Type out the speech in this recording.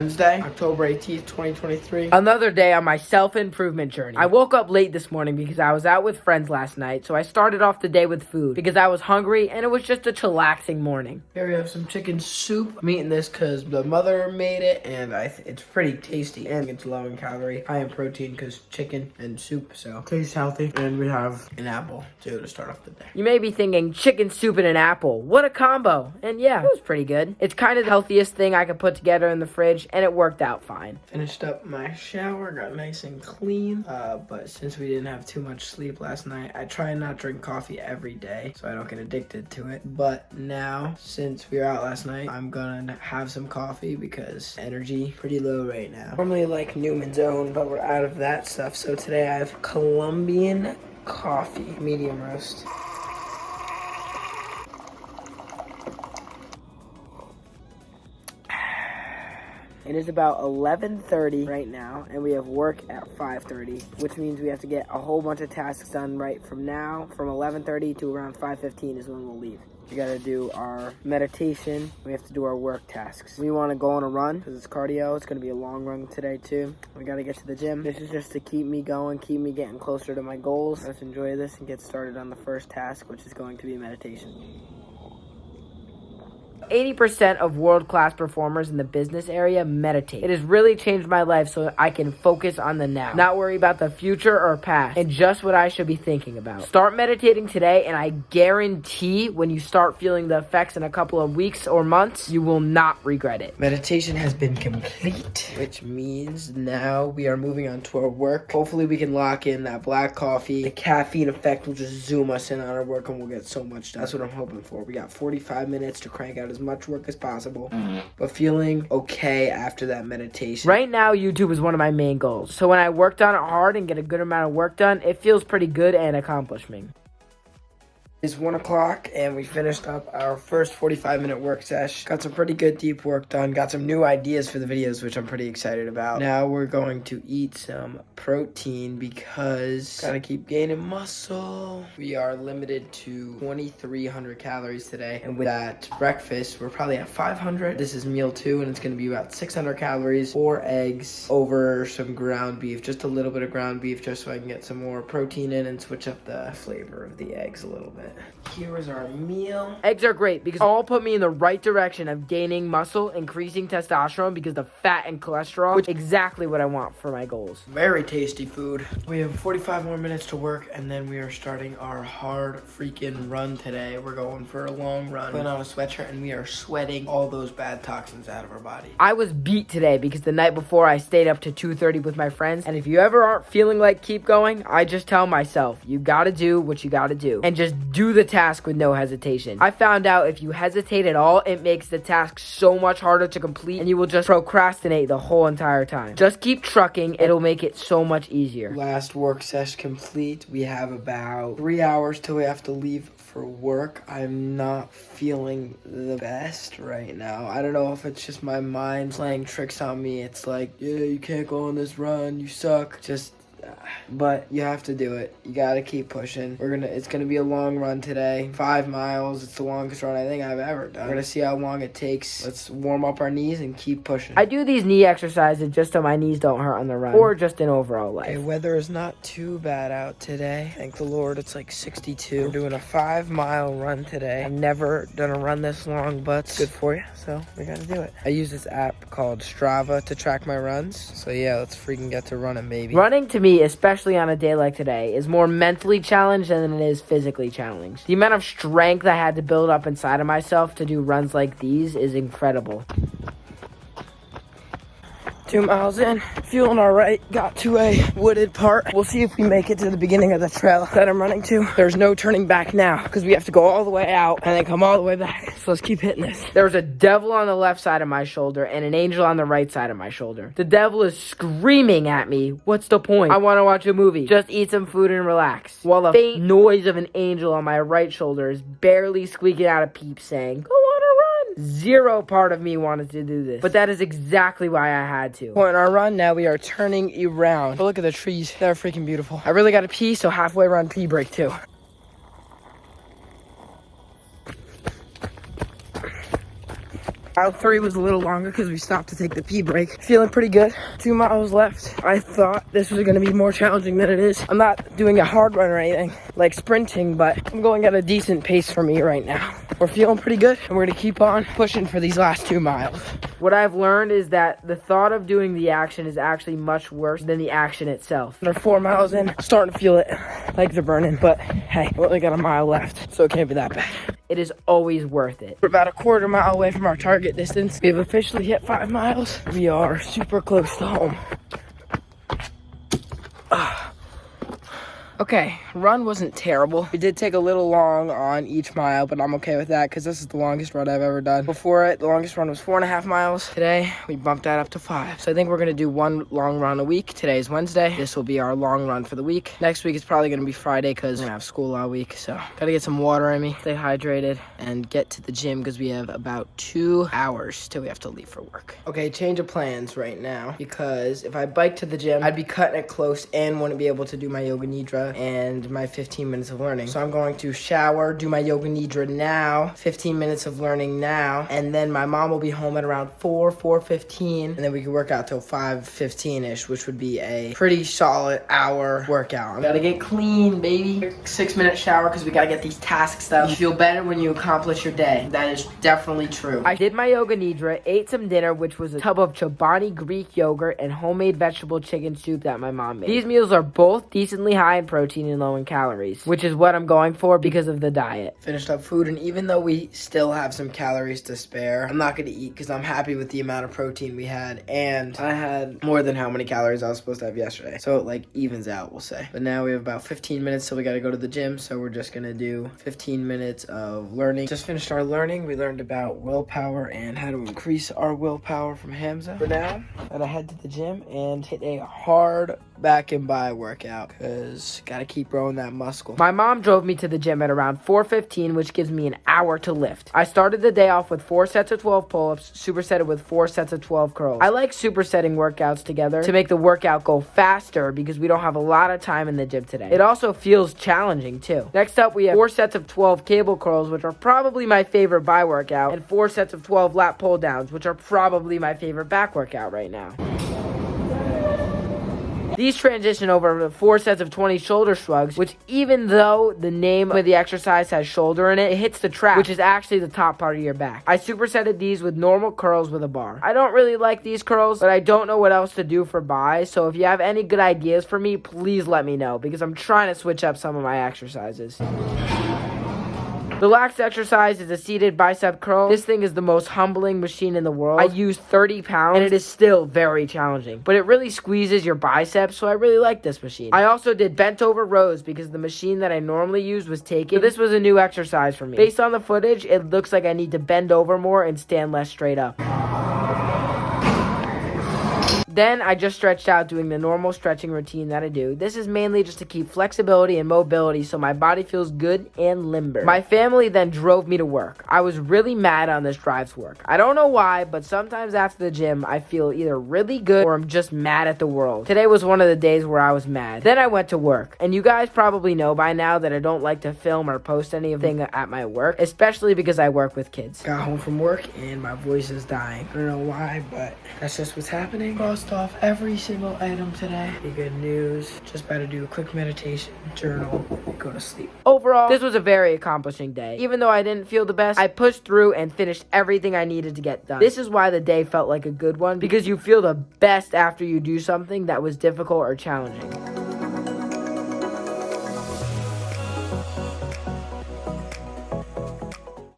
Wednesday, October 18th, 2023. Another day on my self-improvement journey. I woke up late this morning because I was out with friends last night, so I started off the day with food because I was hungry and it was just a chillaxing morning. Here we have some chicken soup. I'm eating this because the mother made it, and it's pretty tasty, and it's low in calorie, high in protein because chicken and soup, so tastes healthy. And we have an apple too to start off the day. You may be thinking, chicken soup and an apple, what a combo. And yeah, it was pretty good. It's kind of the healthiest thing I could put together in the fridge, and it worked out fine. Finished up my shower, got nice and clean, but since we didn't have too much sleep last night, I try and not drink coffee every day so I don't get addicted to it. But now, since we were out last night, I'm gonna have some coffee because energy pretty low right now. Normally like Newman's Own, but we're out of that stuff. So today I have Colombian coffee, medium roast. It is about 11:30 right now, and we have work at 5:30, which means we have to get a whole bunch of tasks done right from now. From 11:30 to around 5:15 is when we'll leave. We gotta do our meditation. We have to do our work tasks. We wanna go on a run because it's cardio. It's gonna be a long run today too. We gotta get to the gym. This is just to keep me going, keep me getting closer to my goals. Let's enjoy this and get started on the first task, which is going to be meditation. 80% of world-class performers in the business area meditate. It has really changed my life so I can focus on the now, not worry about the future or past, and just what I should be thinking about. Start meditating today, and I guarantee when you start feeling the effects in a couple of weeks or months, you will not regret it. Meditation has been complete, which means now we are moving on to our work. Hopefully we can lock in that black coffee. The caffeine effect will just zoom us in on our work and we'll get so much done. That's what I'm hoping for. We got 45 minutes to crank out as much work as possible, but feeling okay after that meditation. Right now, YouTube is one of my main goals. So when I worked on it hard and get a good amount of work done, it feels pretty good and accomplishing. It's 1 o'clock and we finished up our first 45-minute work sesh. Got some pretty good deep work done. Got some new ideas for the videos, which I'm pretty excited about. Now we're going to eat some protein because gotta keep gaining muscle. We are limited to 2,300 calories today. And with that breakfast, we're probably at 500. This is meal 2 and it's gonna be about 600 calories, 4 eggs over some ground beef, just a little bit of ground beef just so I can get some more protein in and switch up the flavor of the eggs a little bit. Here is our meal. Eggs are great because all put me in the right direction of gaining muscle, increasing testosterone because the fat and cholesterol, which is exactly what I want for my goals. Very tasty food. We have 45 more minutes to work and then we are starting our hard freaking run today. We're going for a long run. Putting on a sweatshirt and we are sweating all those bad toxins out of our body. I was beat today because the night before I stayed up to 2:30 with my friends, and if you ever aren't feeling like keep going, I just tell myself, you gotta do what you gotta do and just do the task with no hesitation. I found out if you hesitate at all, it makes the task so much harder to complete and you will just procrastinate the whole entire time. Just keep trucking, it'll make it so much easier. Last work session complete. We have about 3 hours till we have to leave for work. I'm not feeling the best right now. I don't know if it's just my mind playing tricks on me. It's like, yeah, you can't go on this run, you suck. But you have to do it. You gotta keep pushing. It's gonna be a long run today. 5 miles. It's the longest run I think I've ever done. We're gonna see how long it takes. Let's warm up our knees and keep pushing. I do these knee exercises just so my knees don't hurt on the run or just in overall life. Okay, weather is not too bad out today. Thank the Lord, it's like 62. We're doing a 5-mile run today. I've never done a run this long, but it's good for you, so we gotta do it. I use this app called Strava to track my runs. So yeah, let's freaking get to running, baby. Running to me, especially on a day like today, is more mentally challenged than it is physically challenged. The amount of strength I had to build up inside of myself to do runs like these is incredible. 2 miles in, feeling all right. Got to a wooded part. We'll see if we make it to the beginning of the trail that I'm running to. There's no turning back now because we have to go all the way out and then come all the way back. So let's keep hitting this. There was a devil on the left side of my shoulder and an angel on the right side of my shoulder. The devil is screaming at me, what's the point? I want to watch a movie. Just eat some food and relax. While the faint noise of an angel on my right shoulder is barely squeaking out a peep saying, go on a run. Zero part of me wanted to do this, but that is exactly why I had to. On our run now, we are turning around. But look at the trees. They're freaking beautiful. I really got to pee, so halfway run pee break too. Mile 3 was a little longer because we stopped to take the pee break. Feeling pretty good. 2 miles left. I thought this was going to be more challenging than it is. I'm not doing a hard run or anything like sprinting, but I'm going at a decent pace for me right now. We're feeling pretty good, and we're going to keep on pushing for these last 2 miles. What I've learned is that the thought of doing the action is actually much worse than the action itself. They're 4 miles in, starting to feel it. Legs are burning, but hey, we only got a mile left, so it can't be that bad. It is always worth it. We're about a quarter mile away from our target distance. We have officially hit 5 miles. We are super close to home. Okay, run wasn't terrible. We did take a little long on each mile, but I'm okay with that because this is the longest run I've ever done. Before it, the longest run was 4.5 miles. Today, we bumped that up to 5. So I think we're gonna do 1 long run a week. Today is Wednesday. This will be our long run for the week. Next week is probably gonna be Friday because we're gonna have school all week. So gotta get some water in me, stay hydrated, and get to the gym because we have about 2 hours till we have to leave for work. Okay, change of plans right now because if I bike to the gym, I'd be cutting it close and wouldn't be able to do my yoga nidra and my 15 minutes of learning. So I'm going to shower, do my yoga nidra now, 15 minutes of learning now, and then my mom will be home at around 4:15, and then we can work out till 5:15ish, which would be a pretty solid hour workout. I gotta get clean, baby. 6-minute shower because we gotta get these tasks done. You feel better when you accomplish your day. That is definitely true. I did my yoga nidra, ate some dinner, which was a tub of Chobani Greek yogurt and homemade vegetable chicken soup that my mom made. These meals are both decently high in protein and low in calories, which is what I'm going for because of the diet. Finished up food, and even though we still have some calories to spare, I'm not going to eat because I'm happy with the amount of protein we had, and I had more than how many calories I was supposed to have yesterday. So it like evens out, we'll say. But now we have about 15 minutes till we got to go to the gym, so we're just going to do 15 minutes of learning. Just finished our learning. We learned about willpower and how to increase our willpower from Hamza. For now, I'm going to head to the gym and hit a hard back and bi workout because gotta keep growing that muscle. My mom drove me to the gym at around 4:15, which gives me an hour to lift. I started the day off with 4 sets of 12 pull-ups, supersetted with 4 sets of 12 curls. I like supersetting workouts together to make the workout go faster because we don't have a lot of time in the gym today. It also feels challenging too. Next up, we have 4 sets of 12 cable curls, which are probably my favorite bi workout, and 4 sets of 12 lat pull downs, which are probably my favorite back workout right now. These transition over to 4 sets of 20 shoulder shrugs, which even though the name of the exercise has shoulder in it, it hits the trap, which is actually the top part of your back. I supersetted these with normal curls with a bar. I don't really like these curls, but I don't know what else to do for bi, so if you have any good ideas for me, please let me know, because I'm trying to switch up some of my exercises. The last exercise is a seated bicep curl. This thing is the most humbling machine in the world. I use 30 pounds and it is still very challenging, but it really squeezes your biceps, so I really like this machine. I also did bent over rows because the machine that I normally use was taken. So this was a new exercise for me. Based on the footage, it looks like I need to bend over more and stand less straight up. Then I just stretched out doing the normal stretching routine that I do. This is mainly just to keep flexibility and mobility so my body feels good and limber. My family then drove me to work. I was really mad on this drive to work. I don't know why, but sometimes after the gym, I feel either really good or I'm just mad at the world. Today was one of the days where I was mad. Then I went to work. And you guys probably know by now that I don't like to film or post anything at my work, especially because I work with kids. Got home from work and my voice is dying. I don't know why, but that's just what's happening. Off every single item today. Be good news. Just about to do a quick meditation, journal, go to sleep. Overall, this was a very accomplishing day. Even though I didn't feel the best, I pushed through and finished everything I needed to get done. This is why the day felt like a good one, because you feel the best after you do something that was difficult or challenging.